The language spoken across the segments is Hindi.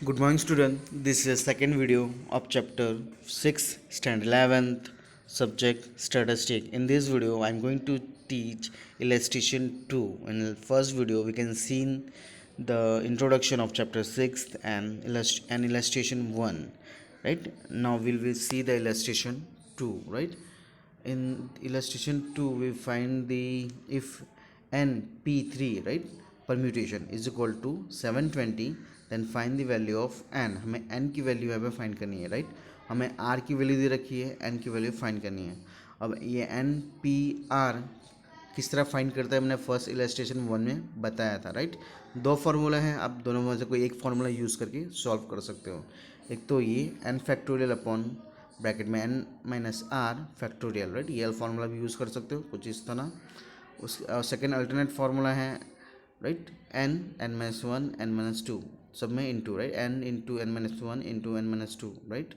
Good morning, student. This is the second video of chapter 6, standard 11th, subject statistic. In this video, I'm going to teach illustration 2. In the first video, we can see the introduction of chapter 6 and illustration 1. Right now, we will see the illustration 2. Right, in illustration 2, we find the if np3, right, permutation is equal to 720, then find the value of n. हमें n की वैल्यू यहाँ पे फाइंड करनी है, राइट. हमें r की वैल्यू दे रखी है, n की वैल्यू फाइंड करनी है. अब ये n p r किस तरह फाइंड करता है हमने फर्स्ट इलस्ट्रेशन 1 में बताया था, राइट. दो फार्मूला हैं, आप दोनों में से कोई एक फार्मूला यूज़ करके सॉल्व कर सकते हो. एक तो ये n फैक्टोरियल अपॉन ब्रैकेट में n minus R factorial, right. ये फार्मूला भी यूज़ कर सकते हो कुछ इस तरह. उस सेकेंड अल्टरनेट फार्मूला है, right, n minus one n minus two सब में into, right, n into n minus one into n minus two, right.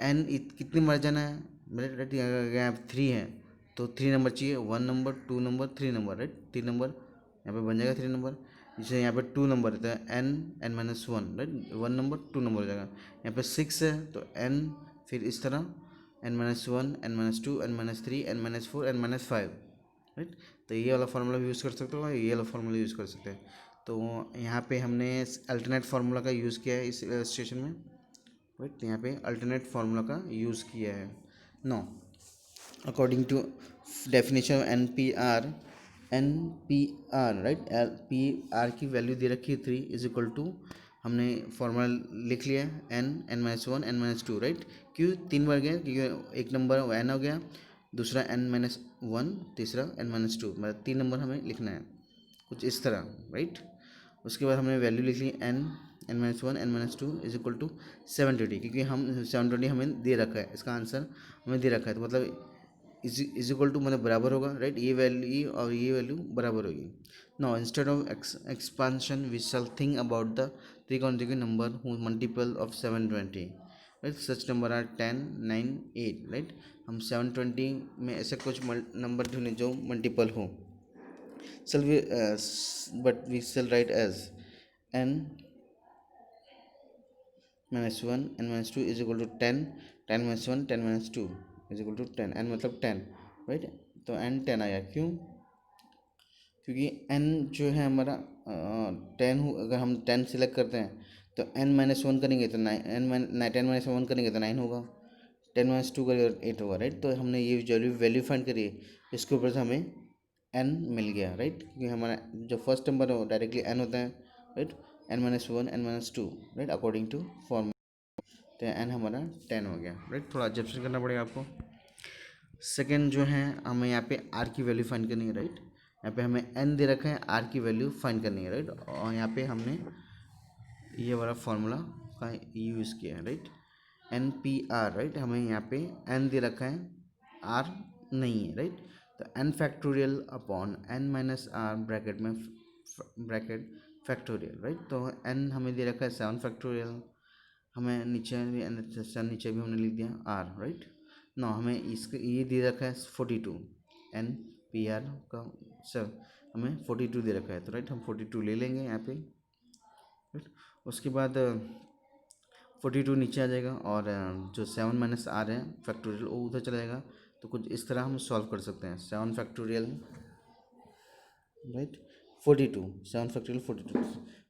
n कितनी मार्जिन है मेरे, राइट, यहाँ 3 है तो 3 नंबर चाहिए, 1 number 2 number 3 number, right. 3 number यहाँ पे बन जाएगा 3 नंबर. जैसे यहाँ पे 2 नंबर रहता है n minus one, right. 1 number 2 number हो जाएगा. यहाँ पे 6 है तो n फिर इस तरह n minus one n minus to n minus three n minus four n minus five, right. तो ये वाला फार्मूला भी यूज़ कर सकते हो, ये वाला फार्मूला यूज़ कर सकते हैं. तो यहाँ पे हमने अल्टरनेट फार्मूला का यूज़ किया है इस इलस्ट्रेशन में, राइट. यहाँ पे अल्टरनेट फार्मूला का यूज़ किया है. No, according to definition of N P R, right, P R की वैल्यू दे रखी है 3 इज इक्वल टू, हमने फार्मूला लिख लिया n minus one n minus two, right. क्यों 3 बार गया, क्योंकि एक नंबर n हो गया, दूसरा n माइनस वन, तीसरा n माइनस टू, मतलब 3 नंबर हमें लिखना है कुछ इस तरह, राइट. उसके बाद हमने वैल्यू लिख ली n minus one n minus two is equal to 720, क्योंकि हम 720 हमें दे रखा है, इसका आंसर हमें दे रखा है, तो मतलब इज इक्वल टू मतलब बराबर होगा, राइट. ये वैल्यू और ये वैल्यू बराबर होगी. Now instead of expansion we shall think about the three contiguous number who multiple of 720, right. Such number are 10 9 8, right. हम 720 में ऐसे कुछ नंबर ढूंढे जो मल्टीपल हो. shall we but we shall write as n minus 1 n minus 2 is equal to 10, 10 minus 1 10 minus 2 is equal to 10, n मतलब 10, राइट. तो n 10 आया, क्यों, क्योंकि n जो है हमारा 10 हो, अगर हम 10 सिलेक्ट करते हैं तो n माइनस वन करेंगे तो 9, टेन माइनस वन करेंगे तो 9 होगा, 10 माइनस टू करेंगे तो 8 होगा, राइट. तो हमने ये वैल्यू फाइंड करी है, इसके ऊपर से हमें n मिल गया, राइट. क्योंकि हमारा जो फर्स्ट नंबर है वो डायरेक्टली n होता है, right. n minus one n minus two, right, according to form. तो n हमारा 10 हो गया, राइट. थोड़ा एडजस्टमेंट करना पड़ेगा आपको. सेकेंड जो है हमें यहाँ पे r की वैल्यू फाइंड करनी है, राइट. यहाँ पे हमें n दे रखा है, r की वैल्यू फाइंड करनी है, राइट. और यहाँ पे हमने ये वाला फार्मूला का यूज़ किया है, right. N P R, right. हमें यहाँ पे n दे रखा है, r नहीं है, राइट. तो n factorial upon n minus R bracket में ब्रैकेट फैक्टोरियल, राइट. तो n हमें दे रखा है 7 फैक्टोरियल, हमें नीचे भी नीचे भी हमने लिख दिया r, राइट. ना हमें इसके ये दे रखा है 42 n पी आर का, सर हमें 42 दे रखा है, तो राइट हम 42 ले लेंगे यहाँ पे, राइट. उसके बाद 42 नीचे आ जाएगा और जो 7 माइनस आर है फैक्टोरियल वो उधर चला जाएगा. तो कुछ इस तरह हम सॉल्व कर सकते हैं. 7 फैक्टोरियल, राइट, 42, 7 फैक्टोरियल 42,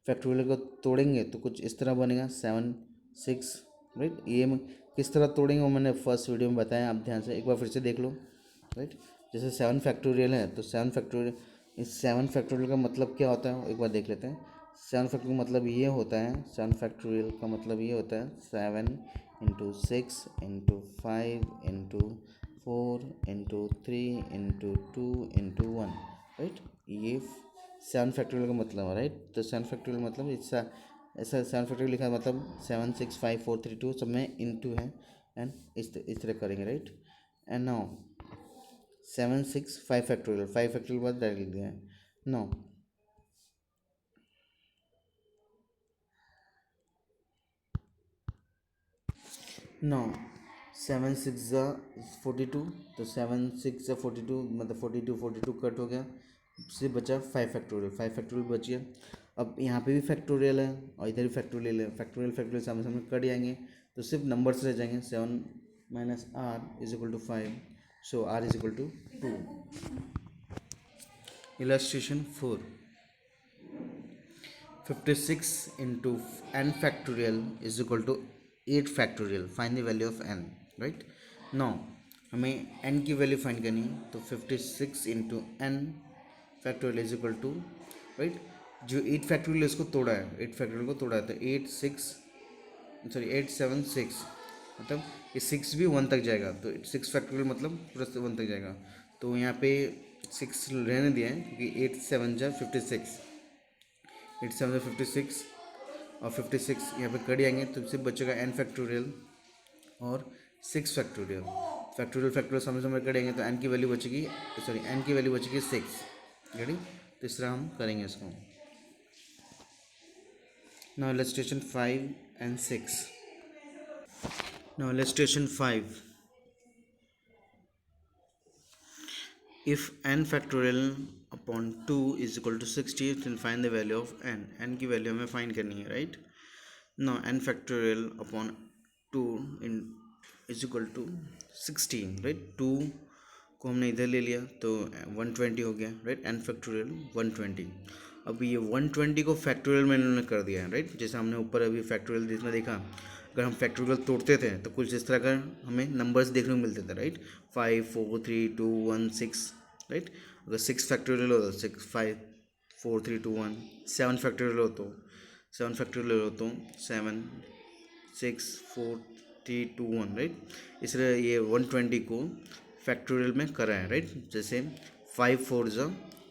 फैक्टोरियल को तोड़ेंगे तो कुछ इस तरह बनेगा 7 6, राइट. ये किस तरह तोड़ेंगे वो मैंने फर्स्ट वीडियो में बताया, आप ध्यान से एक बार फिर से देख लो, राइट. जैसे 7 फैक्टोरियल है तो 7 फैक्टोरियल, इस 7 फैक्टोरियल का मतलब क्या होता है एक बार देख लेते हैं. 7 फैक्टोरियल का मतलब ये होता है, 7 फैक्टोरियल का मतलब ये होता है 7 into 6 into 5 into 4 into 3 into 2 into 1, right. ये 7 फैक्टोरियल का मतलब है, राइट. तो 7 फैक्टोरियल मतलब ऐसा ऐसा 7 फैक्टोरियल लिखा है मतलब 7 6 5 4 3 2 सब में इंटू है, एंड इस तरह करेंगे, right. And now 7 6 5 factorial, 5 factorial बाद डायरेक्ट लिख दिया है. नाउ नाउ 7 6 ज़ा 42, तो 7 6 ज़ा 42 मतलब 42 42 कट हो गया, उससे बचा 5 फैक्टोरियल, 5 फैक्टोरियल बच गया. अब यहाँ पे भी फैक्टोरियल है और इधर भी फैक्टोरियल है, फैक्टोरियल सामने सामने कट जाएंगे तो सिर्फ नंबर्स रह जाएंगे। 7 minus R is equal to 5, so R is equal to 2। Illustration 4, 56 into n factorial is equal to 8 factorial. Find the value of n, right? Now हमें n की वैल्यू फाइंड करनी है, तो 56 into n factorial is equal to, right, जो 8 फैक्टोरियल इसको तोड़ा है, 8 फैक्टोरियल को तोड़ा है, तो 8 7 6, मतलब ये 6 भी 1 तक जाएगा, तो 6 फैक्टोरियल मतलब पूरा 1 तक जाएगा। तो यहाँ पे 6 रहने दिया है क्योंकि 8 7 जा 56, 8 7 जा 56 और 56 यहाँ पे कट जाएंगे तो सिर्फ बचेगा n फैक्टोरियल और 6 फैक्टोरियल। फैक्टोरियल सामने सामने करेंगे तो n की वैल्यू बचेगी, सॉरी n की वैल्यू बचेगी 6, रेडी। तो इस तरह हम करेंगे इसको। Now illustration 5 and 6। Now illustration 5, if n factorial upon 2 is equal to 60 then find the value of n। n की वैल्यू हमें फाइंड करनी है, right. Now n factorial upon 2 in is equal to 16, right. 2 को हमने इधर ले लिया तो 120 हो गया, राइट। n factorial 120। अब ये 120 को फैक्टोरियल में इन्होंने कर दिया है, राइट। जैसे हमने ऊपर अभी फैक्टोरियल जिसमें देखा, अगर हम फैक्टोरियल तोड़ते थे तो कुछ इस तरह का हमें नंबर्स देखने को मिलते थे, राइट। 5 4 3 2 1 6, राइट। अगर 6 फैक्टोरियल हो तो 6 5 4 3 2 1, 7 फैक्टोरियल हो तो 7 फैक्टोरियल हो तो 7 6 4 3 2 1, राइट। इसलिए ये 120 को फैक्टोरियल में करा है, राइट। जैसे 5 4 जा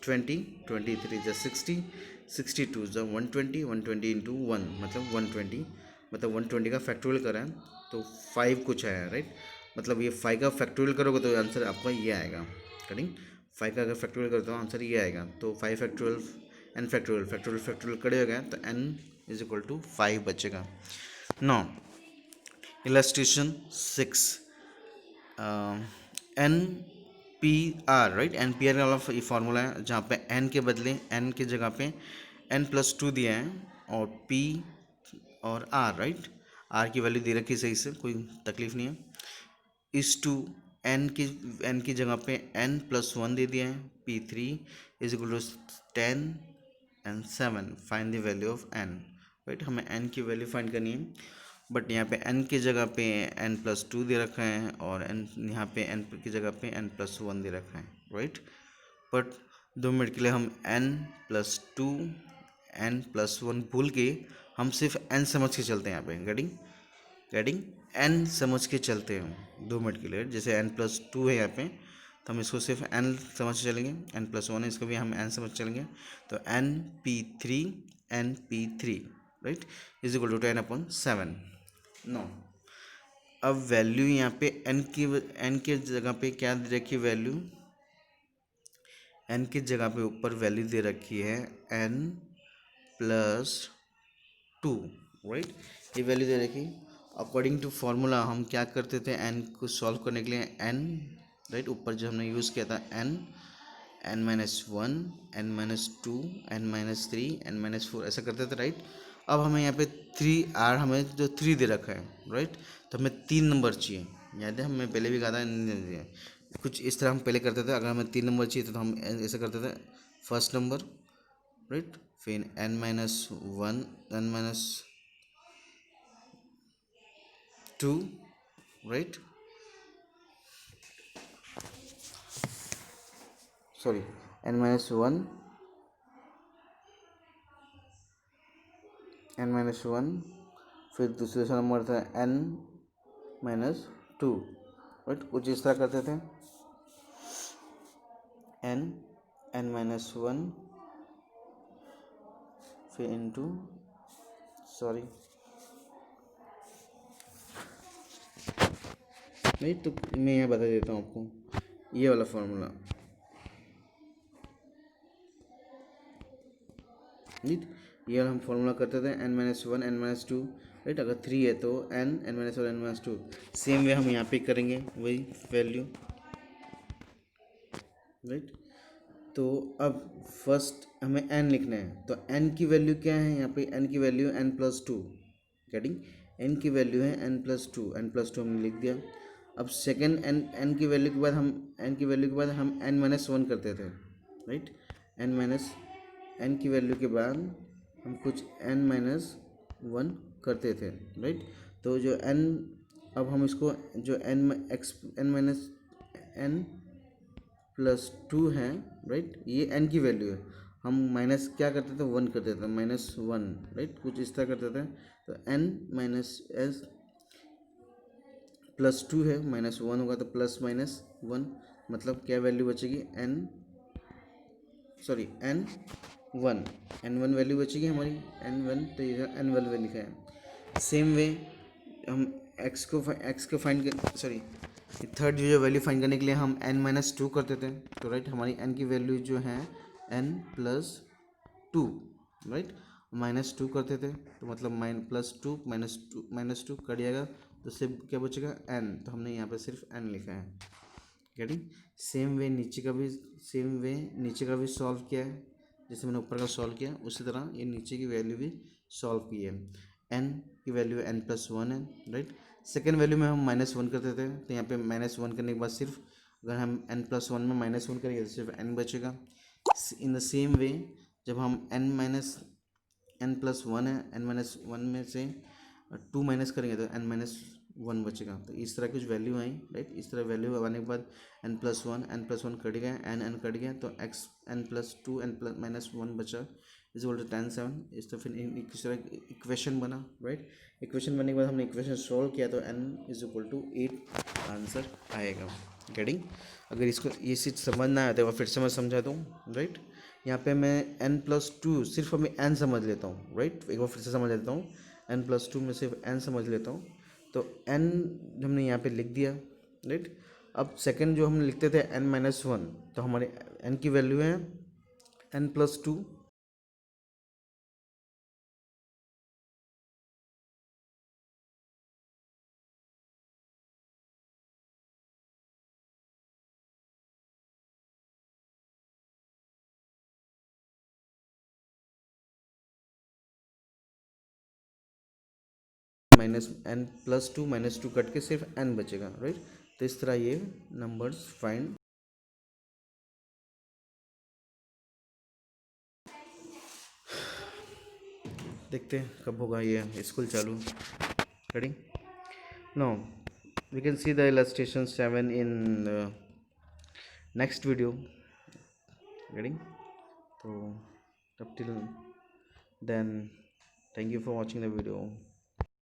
20, 23 जा 60, 62 जा 120, 120 इंटू 1 मतलब 120, मतलब 120 का फैक्टोरियल करा है तो 5 कुछ आया, राइट। मतलब ये 5 का फैक्टोरियल करोगे तो आंसर आपका ये आएगा, करेंगे 5 का अगर फैक्टोरियल करते हो आंसर ये आएगा। तो 5 फैक्टोरियल n फैक्टोरियल कड़े हो गया तो n इज इक्वल टू 5 बचेगा। Now illustration 6, n P R, right. N P r वाला ये फार्मूला है जहाँ पे एन के बदले एन की जगह पे n+2 दिया है और पी और आर, राइट। आर की वैल्यू दे रखी सही से, कोई तकलीफ नहीं है। इस टू एन की जगह पे n+1 दे दिया है, P3 is equal to 10 and 7, find the value of n, right. हमें n की वैल्यू फाइंड करनी है, बट यहाँ पे n की जगह पे n+2 दे रखा है और n यहाँ पे n की जगह पे n+1 दे रखा है, राइट। बट 2 मिनट के लिए हम n+2 n+1 भूल के हम सिर्फ n समझ के चलते हैं यहाँ पे, गेटिंग n समझ के चलते हैं 2 मिनट के लिए। जैसे n+2 है यहाँ पे तो हम इसको सिर्फ n समझ के चलेंगे, n+1 है इसको भी हम n समझ चलेंगे, तो np3 right is equal to 10/7। No अब वैल्यू यहाँ पे n के जगह पे क्या दे रखी है वैल्यू, n की जगह पे ऊपर वैल्यू दे रखी है n+2, राइट। ये वैल्यू दे रखी। अकॉर्डिंग टू फार्मूला हम क्या करते थे, n को सॉल्व करने के लिए n, राइट, ऊपर जो हमने यूज़ किया था n, n-1, n-2, n-3, n-4 ऐसा करते थे, राइट। अब हमें यहाँ पे 3r हमें जो 3 दे रखा है, राइट, तो हमें 3 नंबर चाहिए। याद है हमें पहले भी कहा था कुछ इस तरह हम पहले करते थे। अगर हमें 3 नंबर चाहिए तो हम ऐसे करते थे, फर्स्ट नंबर, राइट, फिर n-1 n-2, right, sorry n-1 फिर दूसरे नंबर था n-2, राइट। कुछ इस तरह करते थे, n-1 फिर इंटू, सॉरी नहीं, तो मैं यहाँ बता देता हूँ आपको ये वाला फॉर्मूला, राइट। ये हम फॉर्मूला करते थे n-1 n-2, राइट। अगर 3 है तो n-1 n-2। सेम वे हम यहाँ पे करेंगे वही वैल्यू, राइट। तो अब फर्स्ट हमें n लिखना है, तो n की वैल्यू क्या है यहाँ पे, n की वैल्यू n+2, गेटिंग, n की वैल्यू है n+2, n+2 हमने लिख दिया। अब सेकेंड n की वैल्यू के बाद हम n-1 करते थे, राइट, n की वैल्यू के बाद हम कुछ n-1 करते थे, राइट। तो जो n, अब हम इसको जो n+2 है, राइट, ये n की वैल्यू है, हम माइनस क्या करते थे, 1 करते थे, -1, राइट, कुछ इस तरह करते थे। तो n-+2 है, -1 होगा तो +-1, मतलब क्या वैल्यू बचेगी, n1, n1 वैल्यू बचेगी हमारी, n1, तो ये n1 वैल्यू लिखा है। सेम वे हम x को फाइंड कर, सॉरी, थर्ड जो वैल्यू फाइंड करने के लिए हम n-2 करते थे, तो राइट हमारी n की वैल्यू जो है n+2, राइट, -2 करते थे, तो मतलब +2 -2 कट जाएगा, तो उससे क्या बचेगा, n, तो हमने यहाँ पे सिर्फ n लिखा है, गेटिंग। सेम वे नीचे का भी सॉल्व किया है, जैसे मैंने ऊपर का सॉल्व किया उसी तरह ये नीचे की वैल्यू भी सॉल्व की है। n की वैल्यू n+1 है, राइट। सेकेंड वैल्यू में हम -1 करते थे, तो यहाँ पे -1 करने के बाद सिर्फ अगर हम n+1 में -1 करेंगे तो सिर्फ n बचेगा। इन द सेम वे जब हम n+1 है, n-1 में से 2 माइनस करेंगे तो n-1 बचेगा। तो इस तरह कुछ वैल्यू आई, राइट, इस तरह वैल्यू आने के बाद n+1 कट गया, n कट गया, तो x n+2 n+-1 बचा, इज इक्वल टू 10 7। इस तो फिर इस तरह इक्वेशन बना, राइट। इक्वेशन बनने के बाद हमने इक्वेशन सॉल्व किया तो n is equal to 8 answer आएगा, गेटिंग। अगर इसको ये चीज़ समझ ना आए तो मैं फिर से मैं समझा दूँ, राइट। यहाँ पे मैं n+2 सिर्फ मैं n समझ लेता हूँ, राइट, एक बार फिर से समझ लेता हूँ, n+2 में सिर्फ n समझ लेता हूँ, तो n हमने यहाँ पे लिख दिया, राइट। अब सेकंड जो हम लिखते थे n-1, तो हमारे n की वैल्यू है n+2, -n+2 कट के सिर्फ n बचेगा, राइट। तो इस तरह ये नंबर्स फाइंड, देखते हैं कब होगा ये स्कूल चालू, ready. No, we can see the illustration 7 in next video, getting, so up till then, thank you for watching the video.